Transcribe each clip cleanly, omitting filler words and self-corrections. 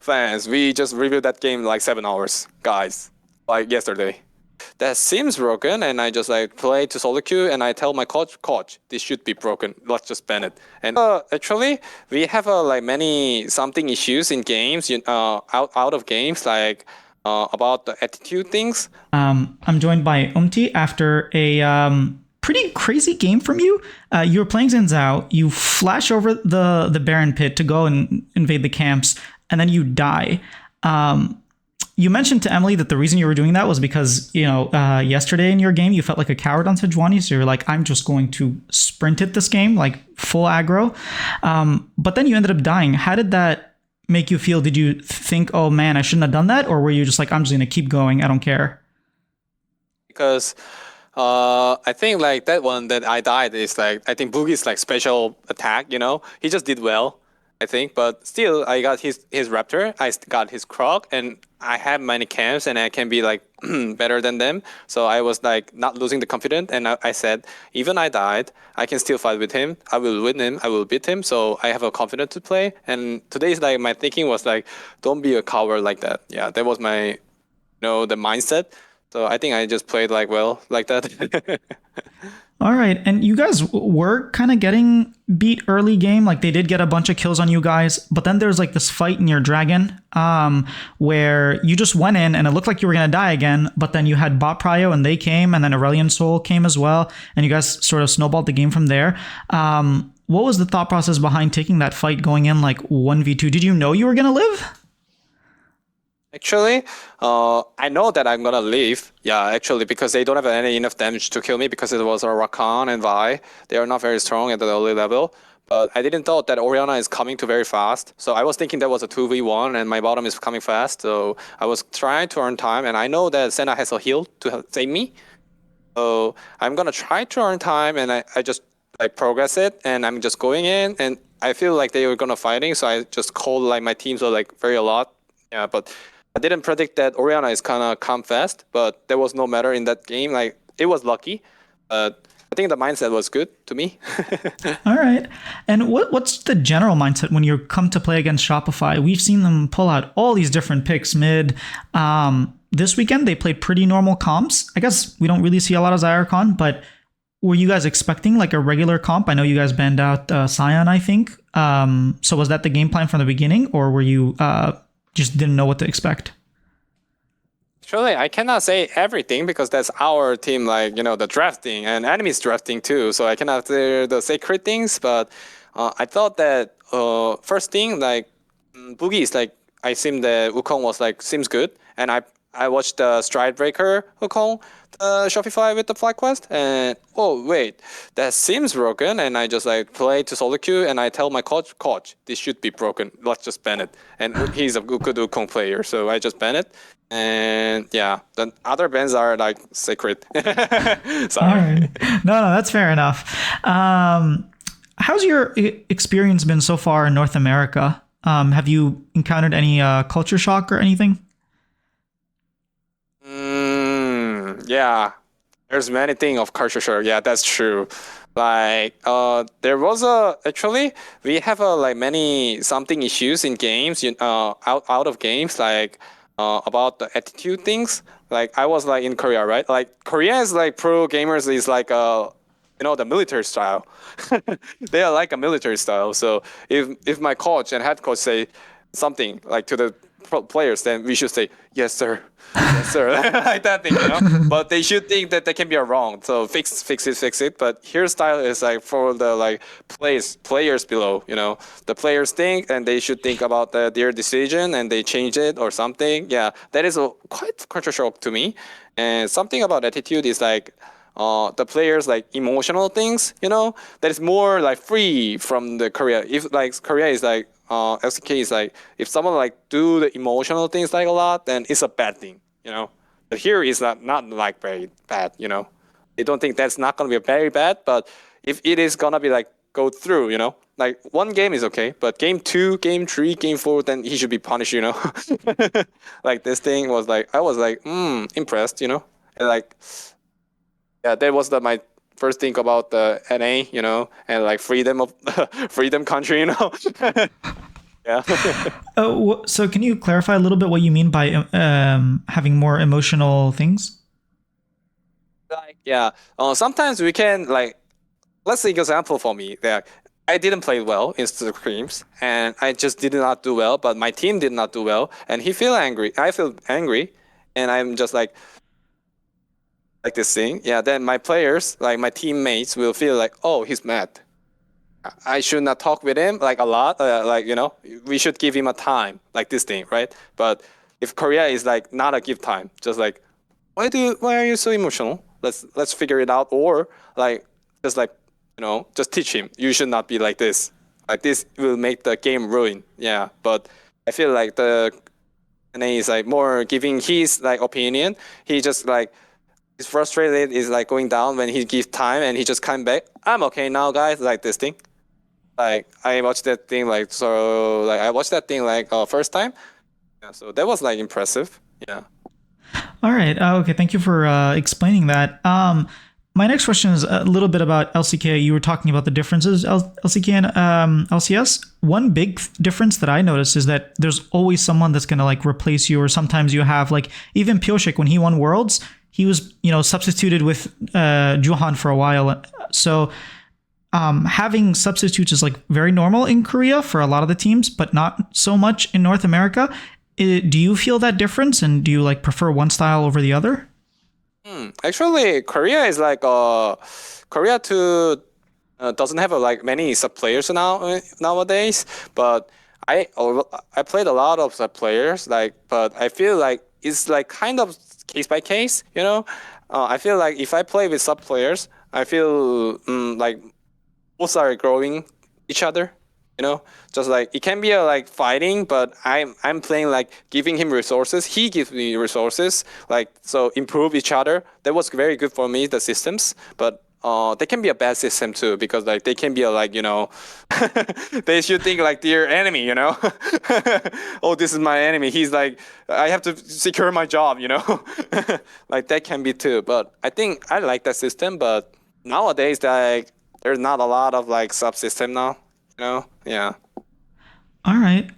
fans, we just reviewed that game like 7 hours, guys, like yesterday. That seems broken, and I just like play to solo queue, and I tell my coach, this should be broken. Let's just ban it. And actually, we have like many something issues in games, out of games, like about the attitude things. I'm joined by Umti after a pretty crazy game from you. You were playing Xin Zhao. You flash over the Baron pit to go and invade the camps, and then you die. You mentioned to Emily that the reason you were doing that was because, yesterday in your game, you felt like a coward on Sejuani. So you're like, I'm just going to sprint it this game, like full aggro. But then you ended up dying. How did that make you feel? Did you think, oh man, I shouldn't have done that? Or were you just like, I'm just going to keep going. I don't care. Because I think like that one that I died is like, I think Boogie's like special attack, he just did well, I think, but still I got his Raptor, I got his Croc, and I have many camps and I can be like better than them. So I was like not losing the confidence, and I said, even I died, I can still fight with him. I will win him. I will beat him. So I have a confidence to play. And today's like my thinking was like, don't be a coward like that. Yeah, that was my, the mindset. So I think I just played like well like that. All right. And you guys were kind of getting beat early game. Like they did get a bunch of kills on you guys. But then there's like this fight in your dragon where you just went in and it looked like you were going to die again. But then you had bot prio and they came, and then Aurelion Soul came as well. And you guys sort of snowballed the game from there. What was the thought process behind taking that fight going in like 1v2? Did you know you were going to live? Actually, I know that I'm gonna leave. Yeah, actually, because they don't have any enough damage to kill me because it was a Rakan and Vi. They are not very strong at the early level. But I didn't thought that Orianna is coming to very fast. So I was thinking that was a 2v1 and my bottom is coming fast. So I was trying to earn time, and I know that Senna has a heal to save me. So I'm gonna try to earn time, and I just like progress it, and I'm just going in, and I feel like they were gonna fighting. So I just called like my teams were like very a lot. Yeah, but I didn't predict that Orianna is gonna come fast, but there was no matter in that game. Like it was lucky, but I think the mindset was good to me. All right. And what's the general mindset when you come to play against Shopify? We've seen them pull out all these different picks mid. This weekend they played pretty normal comps. I guess we don't really see a lot of Zyrcon, but were you guys expecting like a regular comp? I know you guys banned out Sion, I think. So was that the game plan from the beginning, or were you just didn't know what to expect? Actually, I cannot say everything because that's our team, like, the drafting and enemies drafting too. So I cannot say the sacred things, but I thought that first thing, like, Boogie is like, I seem that Wukong was like, seems good. And I watched the Stride Breaker Wukong Shopify with the flag quest, and oh wait, that seems broken, and I just like play to solo queue, and I tell my coach, this should be broken. Let's just ban it. And he's a good Wukong player, so I just ban it. And yeah, the other bans are like sacred. Sorry. Right. No, that's fair enough. How's your experience been so far in North America? Have you encountered any culture shock or anything? Yeah, there's many things of culture shock. Yeah, that's true. Like, there was actually we have like many something issues in games, out of games, like about the attitude things. Like I was like in Korea, right? Like Korea is like pro gamers is like the military style. They are like a military style. So if my coach and head coach say something like to the players, then we should say yes, sir. Yes, sir. Like that thing, But they should think that they can be wrong. So fix it. But here style is like for the like players below, the players think, and they should think about their decision, and they change it or something. Yeah, that is quite culture shock to me. And something about attitude is like the players like emotional things, that is more like free from the Korea. If like Korea is like LCK is like, if someone like do the emotional things like a lot, then it's a bad thing, But here is not like very bad, They don't think that's not gonna be very bad, but if it is gonna be like go through, like one game is okay, but game 2, game 3, game 4, then he should be punished, Like this thing was like, I was like, impressed, And like, yeah, that was my first thing about the NA, and like freedom of freedom country, Yeah. So can you clarify a little bit what you mean by having more emotional things? Like, yeah. Sometimes we can like, let's take example for me that I didn't play well in the games and I just did not do well, but my team did not do well and he feel angry. I feel angry and I'm just like this thing. Yeah, then my players, like my teammates will feel like, oh, he's mad. I should not talk with him like a lot. Like, we should give him a time like this thing, right? But if Korea is like not a give time, just like why are you so emotional? Let's figure it out, or like just like just teach him. You should not be like this. Like this will make the game ruin. Yeah, but I feel like the NA is like more giving his like opinion. He just like is frustrated, is like going down when he gives time, and he just come back. I'm okay now, guys. Like this thing. Like I watched that thing like I watched that thing like first time. Yeah, so that was like impressive. Yeah. All right. Okay. Thank you for explaining that. My next question is a little bit about LCK. You were talking about the differences, LCK and LCS. One big difference that I noticed is that there's always someone that's going to like replace you, or sometimes you have like even Pioshik when he won Worlds, he was substituted with Juhan for a while. So having substitutes is like very normal in Korea for a lot of the teams, but not so much in North America. Do you feel that difference, and do you like prefer one style over the other? Actually, Korea is like Korea too doesn't have like many sub players nowadays. But I played a lot of sub players like, but I feel like it's like kind of case by case. I feel like if I play with sub players, I feel like both are growing each other. Just like it can be a like fighting, but I'm playing like giving him resources. He gives me resources, like so improve each other. That was very good for me, the systems. But they can be a bad system too, because like they can be a like they should think like their enemy. Oh, this is my enemy. He's like I have to secure my job. Like that can be too. But I think I like that system. But nowadays, like there's not a lot of like subsystem now. Yeah. All right.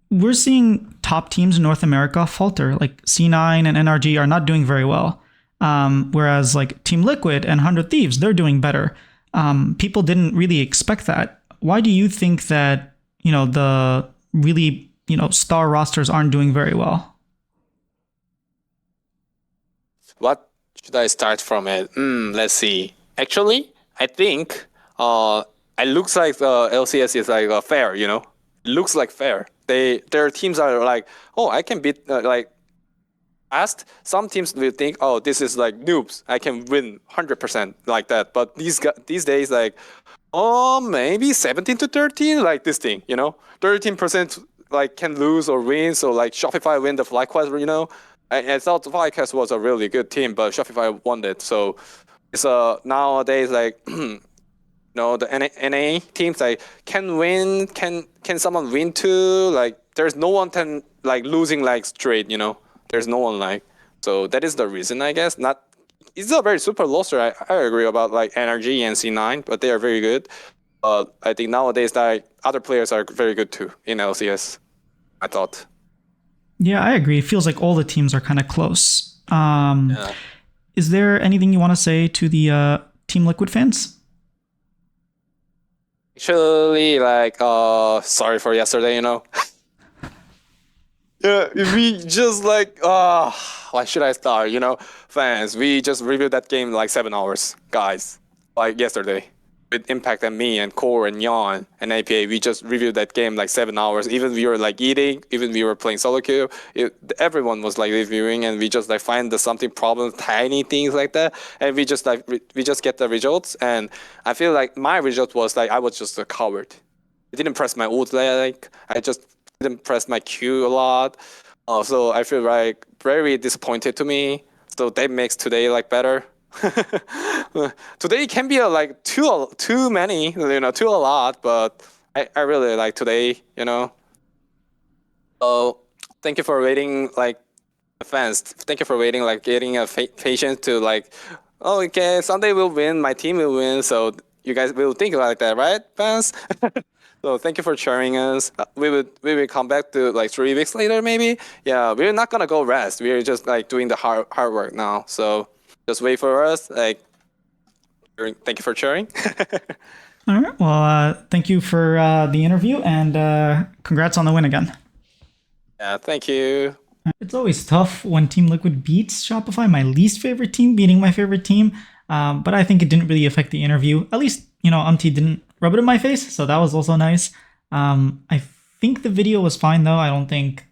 We're seeing top teams in North America falter. Like C9 and NRG are not doing very well. Whereas like Team Liquid and 100 Thieves, they're doing better. People didn't really expect that. Why do you think that, the really, star rosters aren't doing very well? What should I start from it? Let's see. Actually, I think it looks like the LCS is like fair. Looks like fair. Their teams are like, oh, I can beat like fast. Some teams will think, oh, this is like noobs. I can win 100% like that. But these days, like, oh, maybe 17 to 13, like this thing. 13% like can lose or win. So like Shopify win the FlyQuest. I thought FlyQuest was a really good team, but Shopify won it. So it's nowadays like the NA teams like can win. Can someone win too? Like there's no one can like losing like straight. There's no one like. So that is the reason, I guess. Not it's a very super roster. I agree about like NRG and C9, but they are very good. But I think nowadays that other players are very good too in LCS. I thought. Yeah, I agree. It feels like all the teams are kind of close. Yeah. Is there anything you want to say to the Team Liquid fans? Actually, like, sorry for yesterday. Yeah, we just like, why should I start? Fans, we just reviewed that game like 7 hours, guys. Like yesterday, with Impact and me and Core and Yon and APA, we just reviewed that game like 7 hours. Even we were like eating, even we were playing solo queue. Everyone was like reviewing, and we just like find the something problem, tiny things like that, and we just like we just get the results. And I feel like my result was like I was just a coward. I didn't press my ult like I just didn't press my Q a lot. So I feel like very disappointed to me. So that makes today like better. Today can be like too many, too a lot, but I really like today. So thank you for waiting, like fans. Thank you for waiting, like getting a patience to like, oh, okay, Sunday will win, my team will win. So you guys will think like that, right, fans? So thank you for sharing us. We will come back to like 3 weeks later, maybe. Yeah, we're not gonna go rest. We're just like doing the hard work now. So just wait for us. Like, thank you for sharing. All right. Well, thank you for the interview, and congrats on the win again. Yeah, thank you. It's always tough when Team Liquid beats Shopify, my least favorite team, beating my favorite team. But I think it didn't really affect the interview. At least, Umti didn't rub it in my face, so that was also nice. I think the video was fine, though. I don't think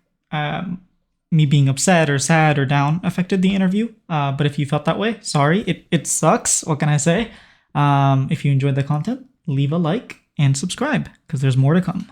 me being upset or sad or down affected the interview. But if you felt that way, sorry. It sucks. What can I say? If you enjoyed the content, leave a like and subscribe, because there's more to come.